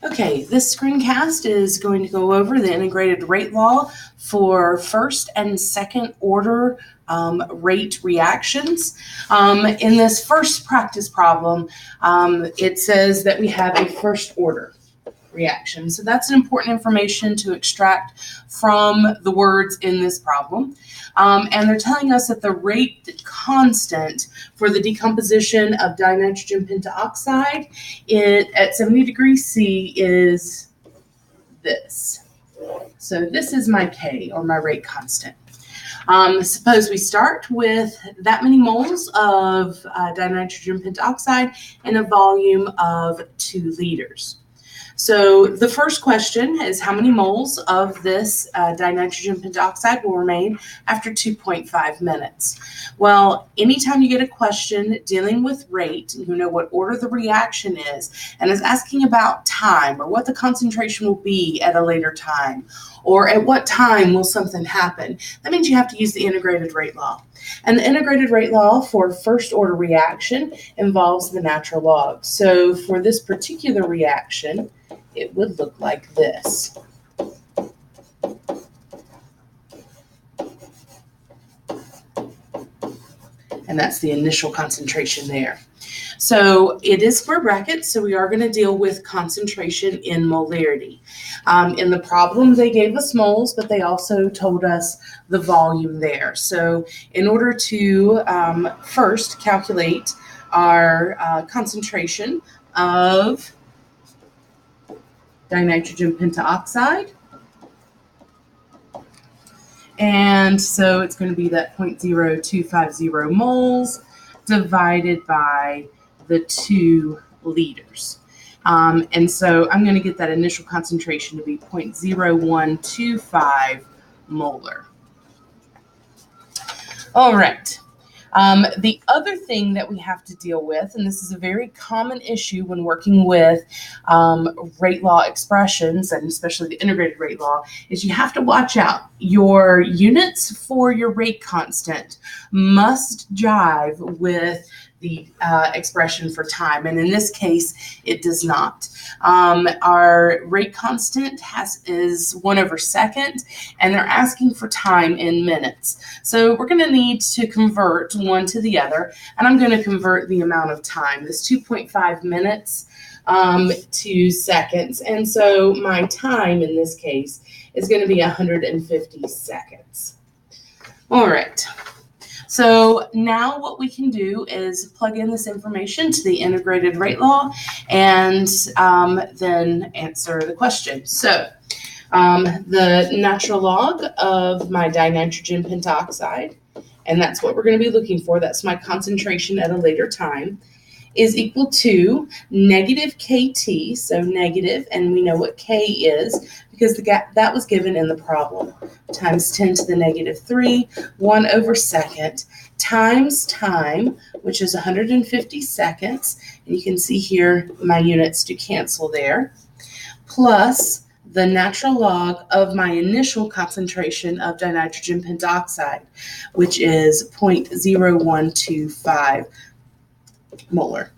Okay, this screencast is going to go over the integrated rate law for first and second order rate reactions. In this first practice problem, it says that we have a first order reaction. So that's important information to extract from the words in this problem. And they're telling us that the rate constant for the decomposition of dinitrogen pentaoxide at 70 degrees C is this. So this is my K, or my rate constant. Suppose we start with that many moles of dinitrogen pentaoxide in a volume of 2 liters. So the first question is how many moles of this dinitrogen pentaoxide will remain after 2.5 minutes? Well, anytime you get a question dealing with rate, you know what order the reaction is, and is asking about time or what the concentration will be at a later time, or at what time will something happen, that means you have to use the integrated rate law. And the integrated rate law for first order reaction involves the natural log. So for this particular reaction, it would look like this. And that's the initial concentration there. So it is square brackets, so we are going to deal with concentration in molarity. In the problem, they gave us moles, but they also told us the volume there. So in order to first calculate our concentration of dinitrogen pentaoxide, and so it's going to be that 0.0250 moles divided by the 2 liters. And so I'm going to get that initial concentration to be 0.0125 molar. All right. The other thing that we have to deal with, and this is a very common issue when working with rate law expressions, and especially the integrated rate law, is you have to watch out. Your units for your rate constant must jive with the expression for time, and in this case, it does not. Our rate constant is 1/2, and they're asking for time in minutes. So we're going to need to convert one to the other, and I'm going to convert the amount of time, this 2.5 minutes to seconds, and so my time in this case is going to be 150 seconds. All right. So now what we can do is plug in this information to the integrated rate law and then answer the question. So the natural log of my dinitrogen pentaoxide, and that's what we're going to be looking for, that's my concentration at a later time, is equal to negative KT, so negative, and we know what K is because that was given in the problem, times 10 to the negative 3, 1/2, times time, which is 150 seconds, and you can see here my units do cancel there, plus the natural log of my initial concentration of dinitrogen pentaoxide, which is 0.0125 molar.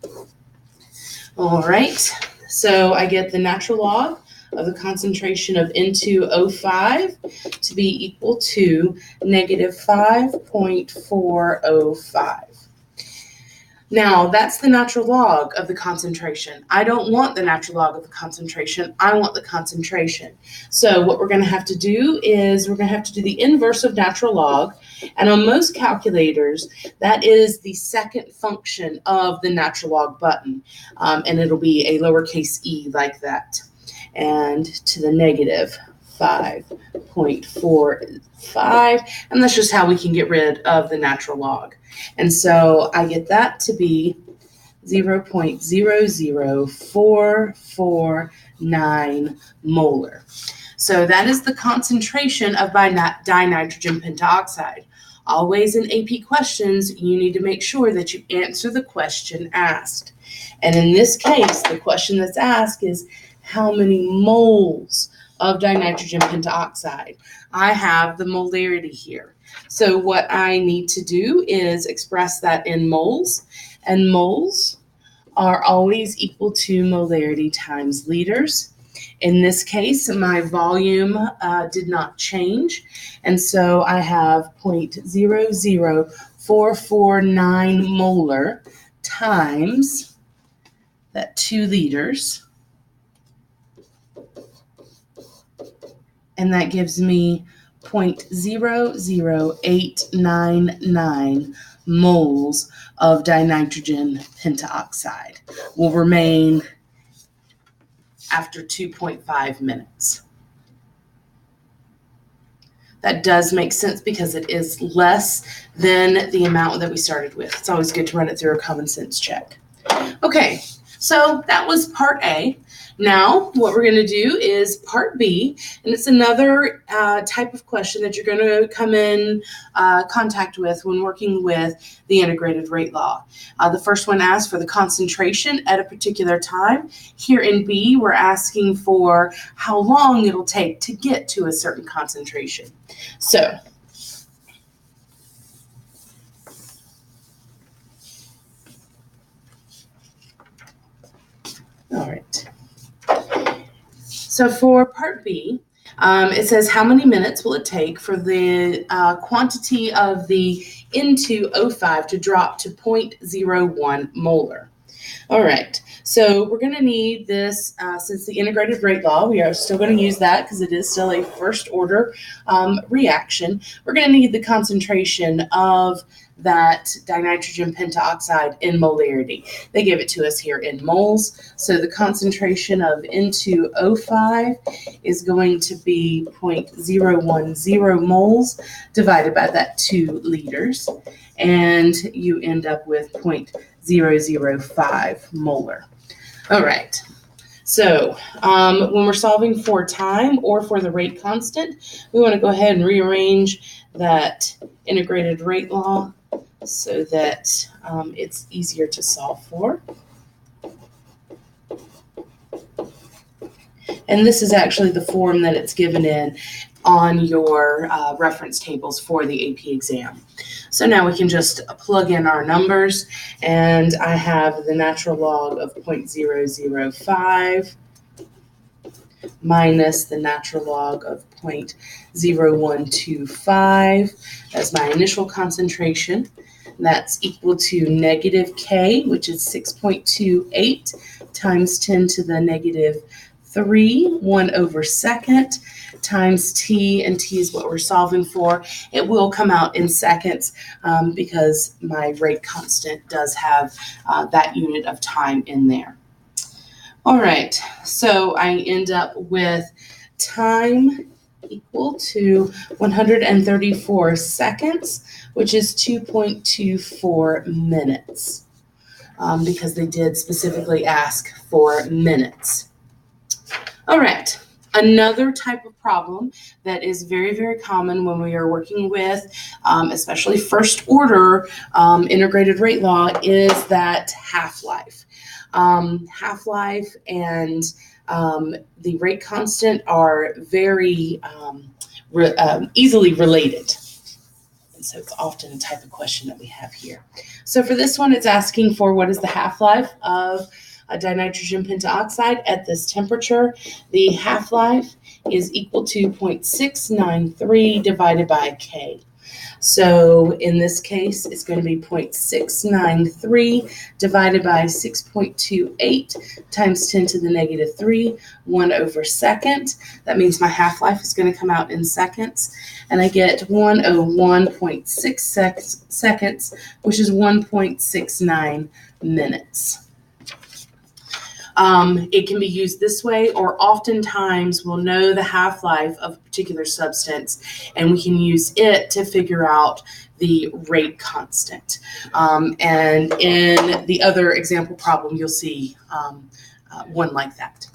All right, so I get the natural log of the concentration of N2O5 to be equal to negative 5.405. Now, that's the natural log of the concentration. I don't want the natural log of the concentration. I want the concentration. So what we're going to have to do is we're going to have to do the inverse of natural log. And on most calculators, that is the second function of the natural log button. And it'll be a lowercase e like that. And to the negative 5.45, and that's just how we can get rid of the natural log. And so I get that to be 0.00449 molar. So that is the concentration of my dinitrogen pentaoxide. Always in AP questions, you need to make sure that you answer the question asked. And in this case, the question that's asked is, how many moles of dinitrogen pentaoxide? I have the molarity here. So what I need to do is express that in moles, and moles are always equal to molarity times liters. In this case, my volume did not change, and so I have 0.00449 molar times that 2 liters, and that gives me 0.00899 moles of dinitrogen pentaoxide will remain after 2.5 minutes. That does make sense because it is less than the amount that we started with. It's always good to run it through a common sense check. Okay, so that was part A. Now, what we're going to do is part B, and it's another type of question that you're going to come in contact with when working with the integrated rate law. The first one asks for the concentration at a particular time. Here in B, we're asking for how long it'll take to get to a certain concentration. So, all right. So for part B, it says how many minutes will it take for the quantity of the N2O5 to drop to 0.01 molar. All right, so we're going to need this, since the integrated rate law, we are still going to use that because it is still a first order reaction. We're going to need the concentration of that dinitrogen pentaoxide in molarity. They give it to us here in moles. So the concentration of N2O5 is going to be 0.010 moles divided by that 2 liters. And you end up with 0.005 molar. All right. So when we're solving for time or for the rate constant, we want to go ahead and rearrange that integrated rate law so that it's easier to solve for. And this is actually the form that it's given in on your reference tables for the AP exam. So now we can just plug in our numbers, and I have the natural log of 0.005 minus the natural log of 0.0125 as my initial concentration. That's equal to negative K, which is 6.28 times 10 to the negative 3, 1 over second, times T, and T is what we're solving for. It will come out in seconds because my rate constant does have that unit of time in there. All right, so I end up with time equal to 134 seconds, which is 2.24 minutes, because they did specifically ask for minutes. All right, another type of problem that is very, very common when we are working with, especially first order integrated rate law, is that half-life. Half-life and the rate constant are very easily related. And so it's often a type of question that we have here. So for this one, it's asking for what is the half-life of a dinitrogen pentaoxide at this temperature. The half-life is equal to 0.693 divided by K. So in this case, it's going to be 0.693 divided by 6.28 times 10 to the negative 3, 1 over second. That means my half-life is going to come out in seconds, and I get 101.6 seconds, which is 1.69 minutes. It can be used this way, or oftentimes we'll know the half-life of a particular substance, and we can use it to figure out the rate constant. And in the other example problem, you'll see one like that.